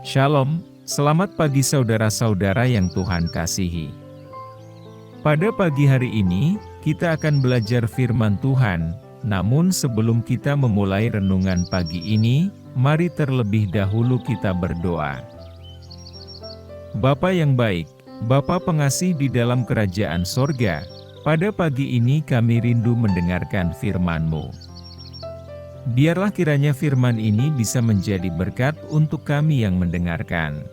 Shalom, selamat pagi saudara-saudara yang Tuhan kasihi. Pada pagi hari ini, kita akan belajar firman Tuhan. Namun sebelum kita memulai renungan pagi ini, mari terlebih dahulu kita berdoa. Bapa yang baik, Bapa pengasih di dalam kerajaan sorga, pada pagi ini kami rindu mendengarkan firman-Mu. Biarlah kiranya firman ini bisa menjadi berkat untuk kami yang mendengarkan.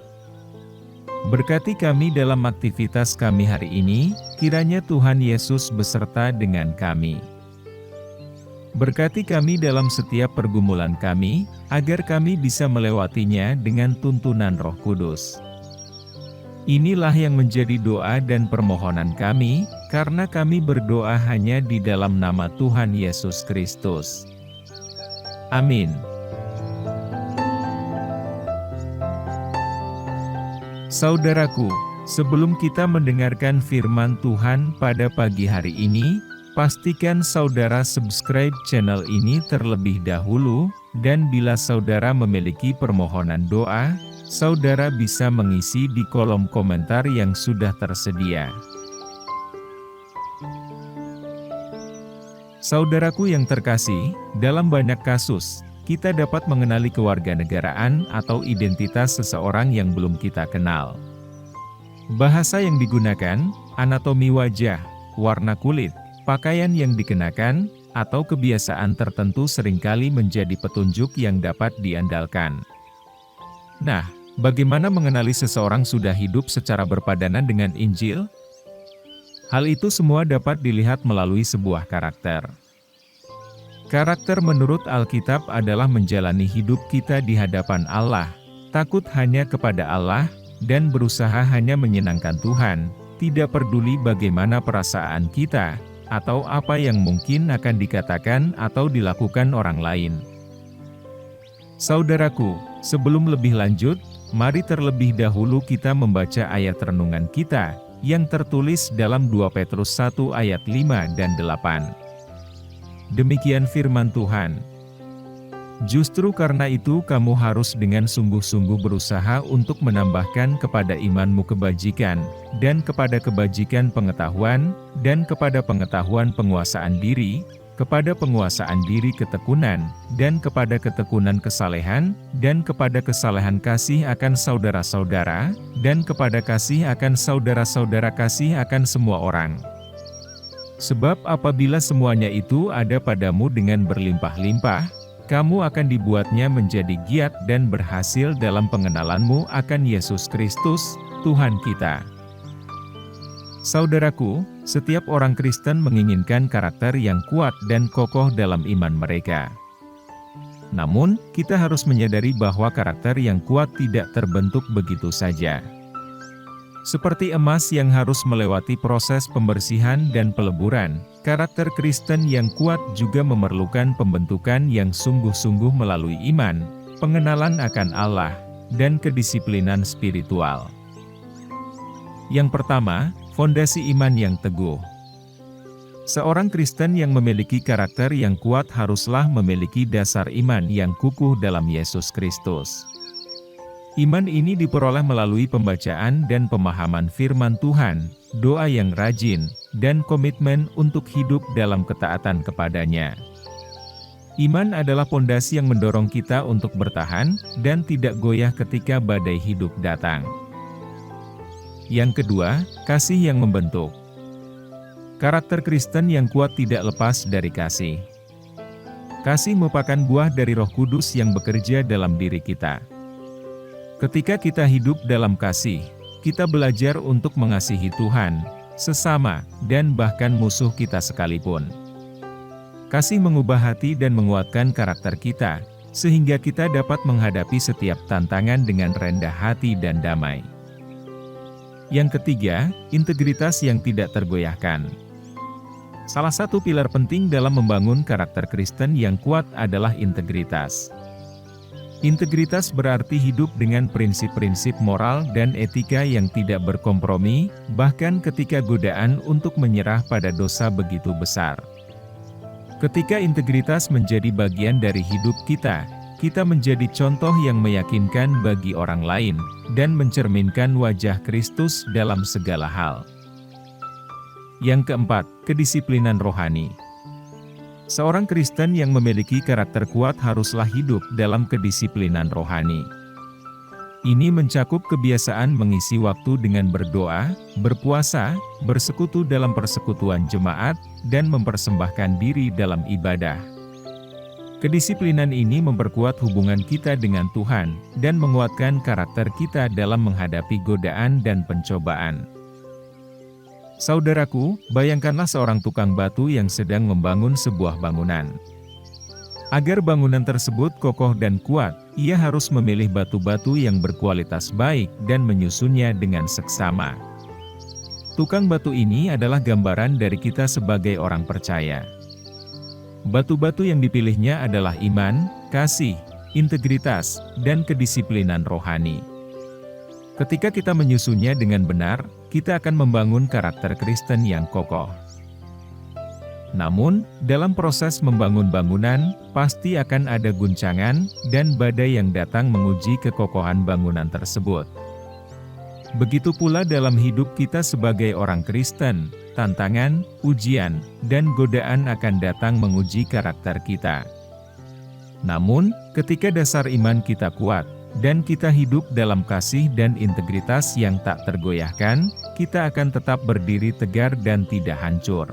Berkati kami dalam aktivitas kami hari ini, kiranya Tuhan Yesus beserta dengan kami. Berkati kami dalam setiap pergumulan kami, agar kami bisa melewatinya dengan tuntunan Roh Kudus. Inilah yang menjadi doa dan permohonan kami, karena kami berdoa hanya di dalam nama Tuhan Yesus Kristus. Amin. Saudaraku, sebelum kita mendengarkan firman Tuhan pada pagi hari ini, pastikan saudara subscribe channel ini terlebih dahulu, dan bila saudara memiliki permohonan doa, saudara bisa mengisi di kolom komentar yang sudah tersedia. Saudaraku yang terkasih, dalam banyak kasus, kita dapat mengenali kewarganegaraan atau identitas seseorang yang belum kita kenal. Bahasa yang digunakan, anatomi wajah, warna kulit, pakaian yang dikenakan, atau kebiasaan tertentu seringkali menjadi petunjuk yang dapat diandalkan. Nah, bagaimana mengenali seseorang sudah hidup secara berpadanan dengan Injil? Hal itu semua dapat dilihat melalui sebuah karakter. Karakter menurut Alkitab adalah menjalani hidup kita di hadapan Allah, takut hanya kepada Allah, dan berusaha hanya menyenangkan Tuhan, tidak peduli bagaimana perasaan kita, atau apa yang mungkin akan dikatakan atau dilakukan orang lain. Saudaraku, sebelum lebih lanjut, mari terlebih dahulu kita membaca ayat renungan kita, yang tertulis dalam 2 Petrus 1 ayat 5 dan 8. Demikian firman Tuhan. Justru karena itu kamu harus dengan sungguh-sungguh berusaha untuk menambahkan kepada imanmu kebajikan, dan kepada kebajikan pengetahuan, dan kepada pengetahuan penguasaan diri, kepada penguasaan diri ketekunan, dan kepada ketekunan kesalehan, dan kepada kesalehan kasih akan saudara-saudara, dan kepada kasih akan saudara-saudara kasih akan semua orang. Sebab apabila semuanya itu ada padamu dengan berlimpah-limpah, kamu akan dibuatnya menjadi giat dan berhasil dalam pengenalanmu akan Yesus Kristus, Tuhan kita. Saudaraku, setiap orang Kristen menginginkan karakter yang kuat dan kokoh dalam iman mereka. Namun, kita harus menyadari bahwa karakter yang kuat tidak terbentuk begitu saja. Seperti emas yang harus melewati proses pembersihan dan peleburan, karakter Kristen yang kuat juga memerlukan pembentukan yang sungguh-sungguh melalui iman, pengenalan akan Allah, dan kedisiplinan spiritual. Yang pertama, fondasi iman yang teguh. Seorang Kristen yang memiliki karakter yang kuat haruslah memiliki dasar iman yang kukuh dalam Yesus Kristus. Iman ini diperoleh melalui pembacaan dan pemahaman firman Tuhan, doa yang rajin, dan komitmen untuk hidup dalam ketaatan kepadanya. Iman adalah pondasi yang mendorong kita untuk bertahan, dan tidak goyah ketika badai hidup datang. Yang kedua, kasih yang membentuk. Karakter Kristen yang kuat tidak lepas dari kasih. Kasih merupakan buah dari Roh Kudus yang bekerja dalam diri kita. Ketika kita hidup dalam kasih, kita belajar untuk mengasihi Tuhan, sesama, dan bahkan musuh kita sekalipun. Kasih mengubah hati dan menguatkan karakter kita, sehingga kita dapat menghadapi setiap tantangan dengan rendah hati dan damai. Yang ketiga, integritas yang tidak tergoyahkan. Salah satu pilar penting dalam membangun karakter Kristen yang kuat adalah integritas. Integritas berarti hidup dengan prinsip-prinsip moral dan etika yang tidak berkompromi, bahkan ketika godaan untuk menyerah pada dosa begitu besar. Ketika integritas menjadi bagian dari hidup kita, kita menjadi contoh yang meyakinkan bagi orang lain, dan mencerminkan wajah Kristus dalam segala hal. Yang keempat, kedisiplinan rohani. Seorang Kristen yang memiliki karakter kuat haruslah hidup dalam kedisiplinan rohani. Ini mencakup kebiasaan mengisi waktu dengan berdoa, berpuasa, bersekutu dalam persekutuan jemaat, dan mempersembahkan diri dalam ibadah. Kedisiplinan ini memperkuat hubungan kita dengan Tuhan, dan menguatkan karakter kita dalam menghadapi godaan dan pencobaan. Saudaraku, bayangkanlah seorang tukang batu yang sedang membangun sebuah bangunan. Agar bangunan tersebut kokoh dan kuat, ia harus memilih batu-batu yang berkualitas baik dan menyusunnya dengan seksama. Tukang batu ini adalah gambaran dari kita sebagai orang percaya. Batu-batu yang dipilihnya adalah iman, kasih, integritas, dan kedisiplinan rohani. Ketika kita menyusunnya dengan benar, kita akan membangun karakter Kristen yang kokoh. Namun, dalam proses membangun bangunan, pasti akan ada guncangan dan badai yang datang menguji kekokohan bangunan tersebut. Begitu pula dalam hidup kita sebagai orang Kristen, tantangan, ujian, dan godaan akan datang menguji karakter kita. Namun, ketika dasar iman kita kuat, dan kita hidup dalam kasih dan integritas yang tak tergoyahkan, kita akan tetap berdiri tegar dan tidak hancur.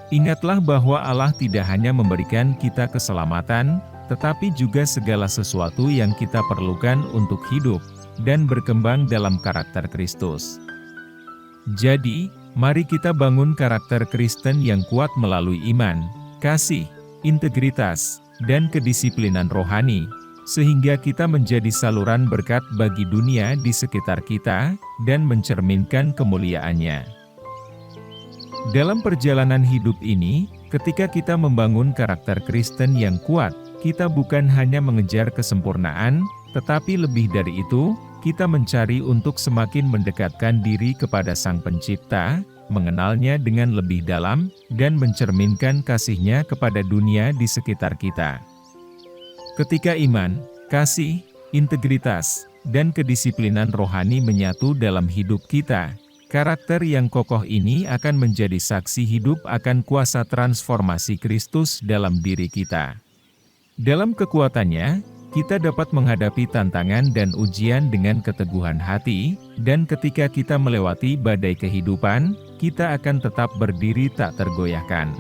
Ingatlah bahwa Allah tidak hanya memberikan kita keselamatan, tetapi juga segala sesuatu yang kita perlukan untuk hidup dan berkembang dalam karakter Kristus. Jadi, mari kita bangun karakter Kristen yang kuat melalui iman, kasih, integritas, dan kedisiplinan rohani, sehingga kita menjadi saluran berkat bagi dunia di sekitar kita, dan mencerminkan kemuliaan-Nya. Dalam perjalanan hidup ini, ketika kita membangun karakter Kristen yang kuat, kita bukan hanya mengejar kesempurnaan, tetapi lebih dari itu, kita mencari untuk semakin mendekatkan diri kepada Sang Pencipta, mengenalnya dengan lebih dalam, dan mencerminkan kasih-Nya kepada dunia di sekitar kita. Ketika iman, kasih, integritas, dan kedisiplinan rohani menyatu dalam hidup kita, karakter yang kokoh ini akan menjadi saksi hidup akan kuasa transformasi Kristus dalam diri kita. Dalam kekuatannya, kita dapat menghadapi tantangan dan ujian dengan keteguhan hati, dan ketika kita melewati badai kehidupan, kita akan tetap berdiri tak tergoyahkan.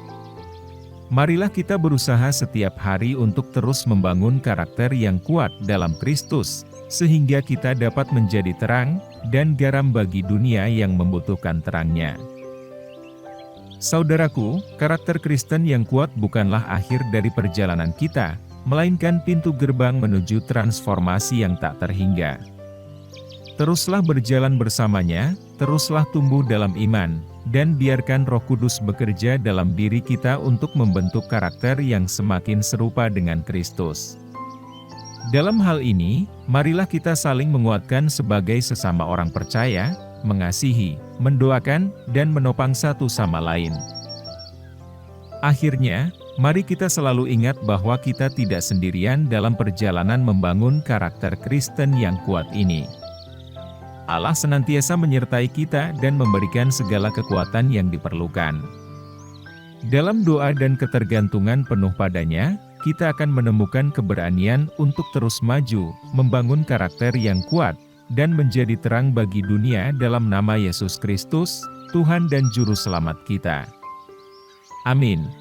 Marilah kita berusaha setiap hari untuk terus membangun karakter yang kuat dalam Kristus, sehingga kita dapat menjadi terang dan garam bagi dunia yang membutuhkan terangnya. Saudaraku, karakter Kristen yang kuat bukanlah akhir dari perjalanan kita, melainkan pintu gerbang menuju transformasi yang tak terhingga. Teruslah berjalan bersamanya, teruslah tumbuh dalam iman, dan biarkan Roh Kudus bekerja dalam diri kita untuk membentuk karakter yang semakin serupa dengan Kristus. Dalam hal ini, marilah kita saling menguatkan sebagai sesama orang percaya, mengasihi, mendoakan, dan menopang satu sama lain. Akhirnya, mari kita selalu ingat bahwa kita tidak sendirian dalam perjalanan membangun karakter Kristen yang kuat ini. Allah senantiasa menyertai kita dan memberikan segala kekuatan yang diperlukan. Dalam doa dan ketergantungan penuh padanya, kita akan menemukan keberanian untuk terus maju, membangun karakter yang kuat, dan menjadi terang bagi dunia dalam nama Yesus Kristus, Tuhan dan Juru Selamat kita. Amin.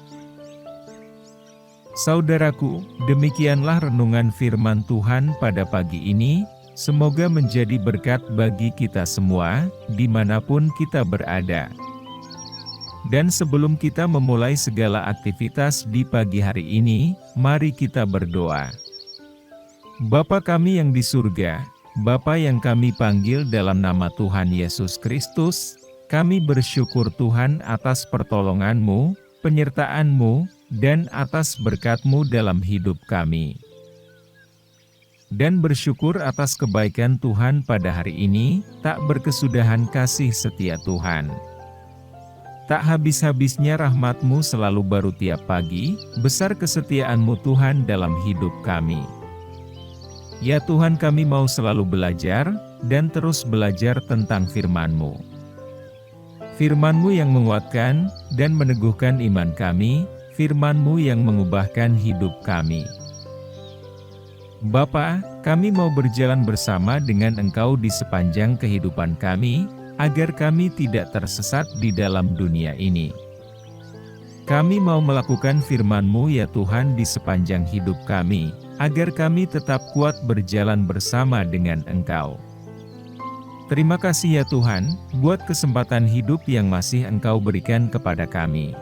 Saudaraku, demikianlah renungan firman Tuhan pada pagi ini. Semoga menjadi berkat bagi kita semua, dimanapun kita berada. Dan sebelum kita memulai segala aktivitas di pagi hari ini, mari kita berdoa. Bapa kami yang di surga, Bapa yang kami panggil dalam nama Tuhan Yesus Kristus, kami bersyukur Tuhan atas pertolongan-Mu, penyertaan-Mu, dan atas berkat-Mu dalam hidup kami. Dan bersyukur atas kebaikan Tuhan pada hari ini, tak berkesudahan kasih setia Tuhan. Tak habis-habisnya rahmat-Mu selalu baru tiap pagi, besar kesetiaan-Mu Tuhan dalam hidup kami. Ya Tuhan, kami mau selalu belajar, dan terus belajar tentang firman-Mu. Firman-Mu yang menguatkan, dan meneguhkan iman kami, firman-Mu yang mengubahkan hidup kami. Bapa, kami mau berjalan bersama dengan Engkau di sepanjang kehidupan kami, agar kami tidak tersesat di dalam dunia ini. Kami mau melakukan firman-Mu ya Tuhan di sepanjang hidup kami, agar kami tetap kuat berjalan bersama dengan Engkau. Terima kasih ya Tuhan, buat kesempatan hidup yang masih Engkau berikan kepada kami.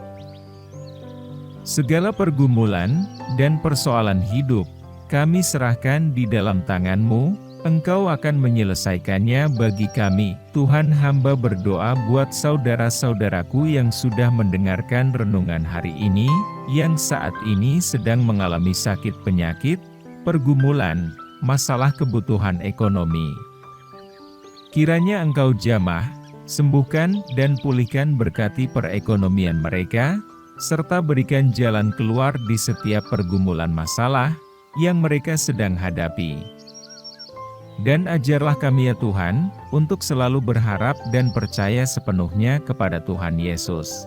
Segala pergumulan dan persoalan hidup, kami serahkan di dalam tangan-Mu. Engkau akan menyelesaikannya bagi kami. Tuhan, hamba berdoa buat saudara-saudaraku yang sudah mendengarkan renungan hari ini, yang saat ini sedang mengalami sakit penyakit, pergumulan, masalah kebutuhan ekonomi. Kiranya Engkau jamah, sembuhkan dan pulihkan, berkati perekonomian mereka, serta berikan jalan keluar di setiap pergumulan masalah yang mereka sedang hadapi. Dan ajarlah kami ya Tuhan, untuk selalu berharap dan percaya sepenuhnya kepada Tuhan Yesus.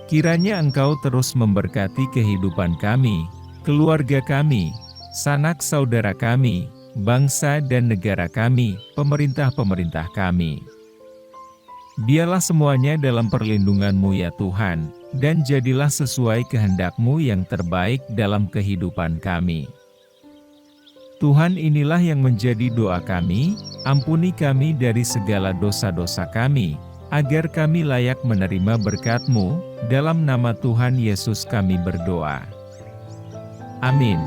Kiranya Engkau terus memberkati kehidupan kami, keluarga kami, sanak saudara kami, bangsa dan negara kami, pemerintah-pemerintah kami. Biarlah semuanya dalam perlindungan-Mu ya Tuhan, dan jadilah sesuai kehendak-Mu yang terbaik dalam kehidupan kami. Tuhan, inilah yang menjadi doa kami, ampuni kami dari segala dosa-dosa kami, agar kami layak menerima berkat-Mu, dalam nama Tuhan Yesus kami berdoa. Amin.